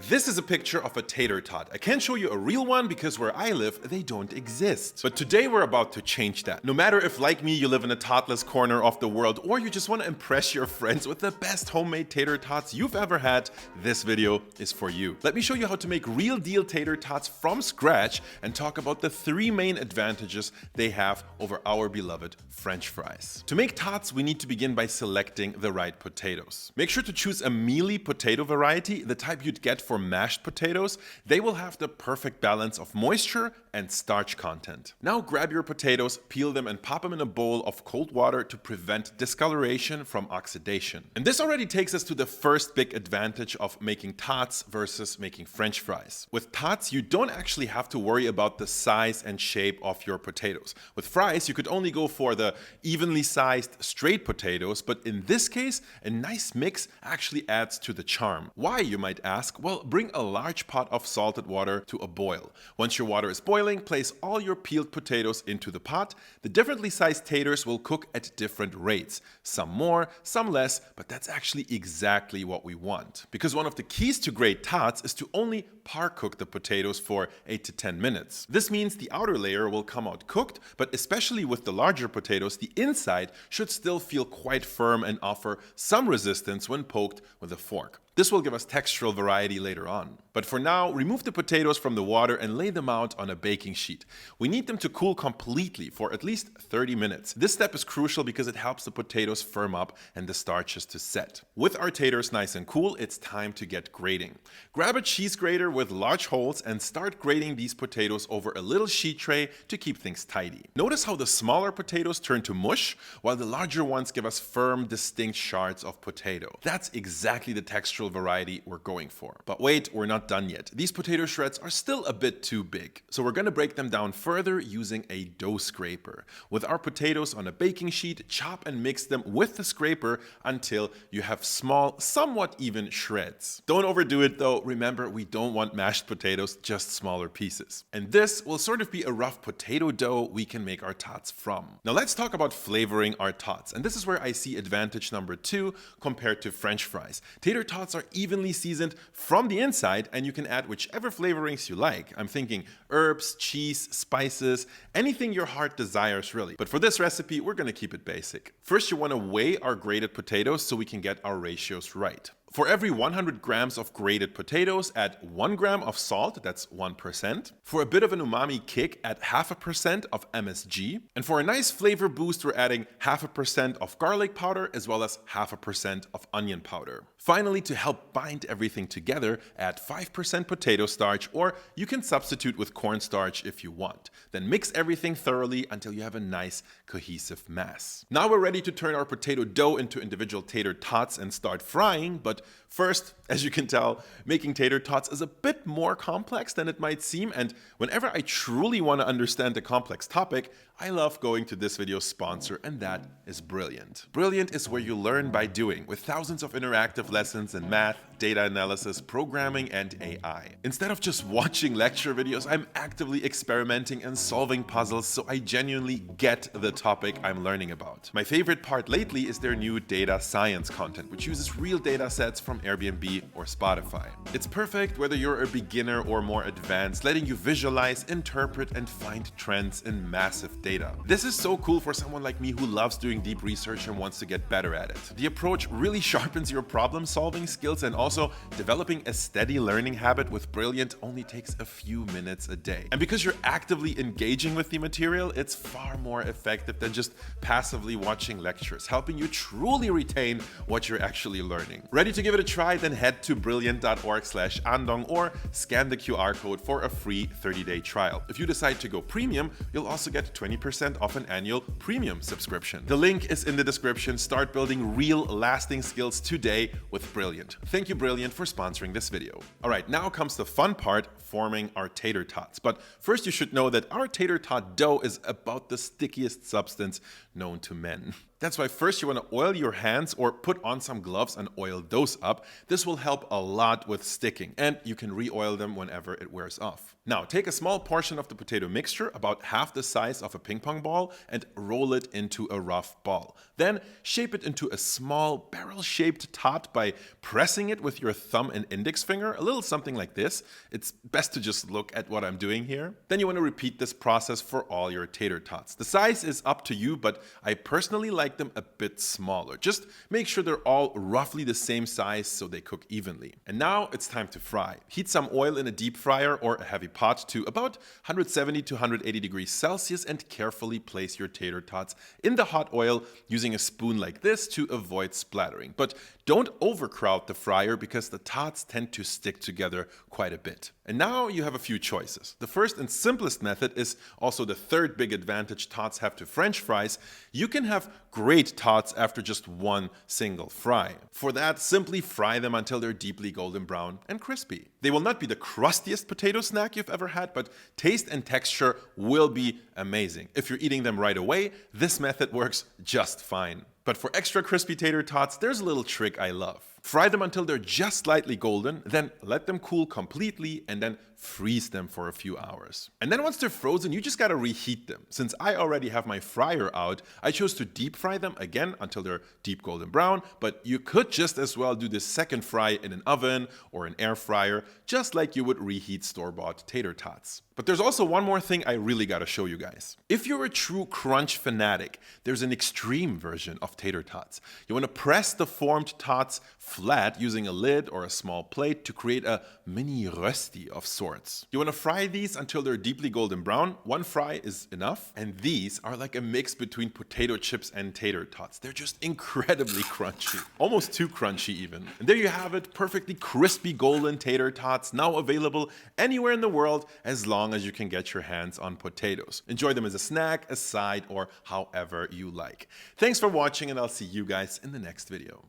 This is a picture of a tater tot. I can't show you a real one because where I live, they don't exist. But today we're about to change that. No matter if, like me, you live in a totless corner of the world or you just want to impress your friends with the best homemade tater tots you've ever had, this video is for you. Let me show you how to make real deal tater tots from scratch and talk about the 3 main advantages they have over our beloved French fries. To make tots, we need to begin by selecting the right potatoes. Make sure to choose a mealy potato variety, the type you'd get for mashed potatoes. They will have the perfect balance of moisture and starch content. Now grab your potatoes, peel them and pop them in a bowl of cold water to prevent discoloration from oxidation. And this already takes us to the first big advantage of making tots versus making French fries. With tots, you don't actually have to worry about the size and shape of your potatoes. With fries, you could only go for the evenly sized straight potatoes, but in this case, a nice mix actually adds to the charm. Why, you might ask? Well, bring a large pot of salted water to a boil. Once your water is boiling, place all your peeled potatoes into the pot. The differently sized taters will cook at different rates. Some more, some less, but that's actually exactly what we want. Because one of the keys to great tots is to only par cook the potatoes for 8 to 10 minutes. This means the outer layer will come out cooked, but especially with the larger potatoes, the inside should still feel quite firm and offer some resistance when poked with a fork. This will give us textural variety later on. But for now, remove the potatoes from the water and lay them out on a baking sheet. We need them to cool completely for at least 30 minutes. This step is crucial because it helps the potatoes firm up and the starches to set. With our taters nice and cool, it's time to get grating. Grab a cheese grater with large holes and start grating these potatoes over a little sheet tray to keep things tidy. Notice how the smaller potatoes turn to mush, while the larger ones give us firm, distinct shards of potato. That's exactly the textural variety we're going for. But wait, we're not done yet. These potato shreds are still a bit too big. So we're gonna break them down further using a dough scraper. With our potatoes on a baking sheet, chop and mix them with the scraper until you have small, somewhat even shreds. Don't overdo it though. Remember, we don't want mashed potatoes, just smaller pieces. And this will sort of be a rough potato dough we can make our tots from. Now let's talk about flavoring our tots. And this is where I see advantage number 2 compared to French fries. Tater tots are evenly seasoned from the inside, and you can add whichever flavorings you like. I'm thinking herbs, cheese, spices, anything your heart desires really. But for this recipe, we're gonna keep it basic. First, you wanna weigh our grated potatoes so we can get our ratios right. For every 100 grams of grated potatoes, add 1 gram of salt, that's 1%. For a bit of an umami kick, add 0.5% of MSG. And for a nice flavor boost, we're adding 0.5% of garlic powder as well as 0.5% of onion powder. Finally, to help bind everything together, add 5% potato starch, or you can substitute with cornstarch if you want. Then mix everything thoroughly until you have a nice cohesive mass. Now we're ready to turn our potato dough into individual tater tots and start frying, but first, as you can tell, making tater tots is a bit more complex than it might seem, and whenever I truly want to understand a complex topic, I love going to this video's sponsor, and that is Brilliant. Brilliant is where you learn by doing, with thousands of interactive lessons in math, data analysis, programming, and AI. Instead of just watching lecture videos, I'm actively experimenting and solving puzzles so I genuinely get the topic I'm learning about. My favorite part lately is their new data science content, which uses real data sets from Airbnb or Spotify. It's perfect whether you're a beginner or more advanced, letting you visualize, interpret, and find trends in massive data. This is so cool for someone like me who loves doing deep research and wants to get better at it. The approach really sharpens your problem-solving skills, and also developing a steady learning habit with Brilliant only takes a few minutes a day. And because you're actively engaging with the material, it's far more effective than just passively watching lectures, helping you truly retain what you're actually learning. Ready to give it a try? Then head to brilliant.org/Andong or scan the QR code for a free 30-day trial. If you decide to go premium, you'll also get 20% off an annual premium subscription. The link is in the description. Start building real lasting skills today with Brilliant. Thank you, Brilliant, for sponsoring this video. All right, now comes the fun part, forming our tater tots. But first, you should know that our tater tot dough is about the stickiest substance known to men. That's why first you want to oil your hands or put on some gloves and oil those up. This will help a lot with sticking, and you can re-oil them whenever it wears off. Now, take a small portion of the potato mixture, about half the size of a ping pong ball, and roll it into a rough ball. Then shape it into a small barrel-shaped tot by pressing it with your thumb and index finger, a little something like this. It's best to just look at what I'm doing here. Then you want to repeat this process for all your tater tots. The size is up to you, but I personally like them a bit smaller. Just make sure they're all roughly the same size so they cook evenly. And now it's time to fry. Heat some oil in a deep fryer or a heavy pot to about 170 to 180 degrees Celsius and carefully place your tater tots in the hot oil using a spoon like this to avoid splattering. But don't overcrowd the fryer because the tots tend to stick together quite a bit. And now you have a few choices. The first and simplest method is also the third big advantage tots have to French fries. You can have great tots after just one single fry. For that, simply fry them until they're deeply golden brown and crispy. They will not be the crustiest potato snack you've ever had, but taste and texture will be amazing. If you're eating them right away, this method works just fine. But for extra crispy tater tots, there's a little trick I love. Fry them until they're just slightly golden, then let them cool completely and then freeze them for a few hours. And then once they're frozen, you just gotta reheat them. Since I already have my fryer out, I chose to deep fry them again until they're deep golden brown, but you could just as well do this second fry in an oven or an air fryer, just like you would reheat store-bought tater tots. But there's also one more thing I really gotta show you guys. If you're a true crunch fanatic, there's an extreme version of tater tots. You wanna press the formed tots flat using a lid or a small plate to create a mini rösti of sorts. You wanna fry these until they're deeply golden brown. One fry is enough. And these are like a mix between potato chips and tater tots. They're just incredibly crunchy. Almost too crunchy even. And there you have it, perfectly crispy golden tater tots, now available anywhere in the world as long as you can get your hands on potatoes. Enjoy them as a snack, a side, or however you like. Thanks for watching, and I'll see you guys in the next video.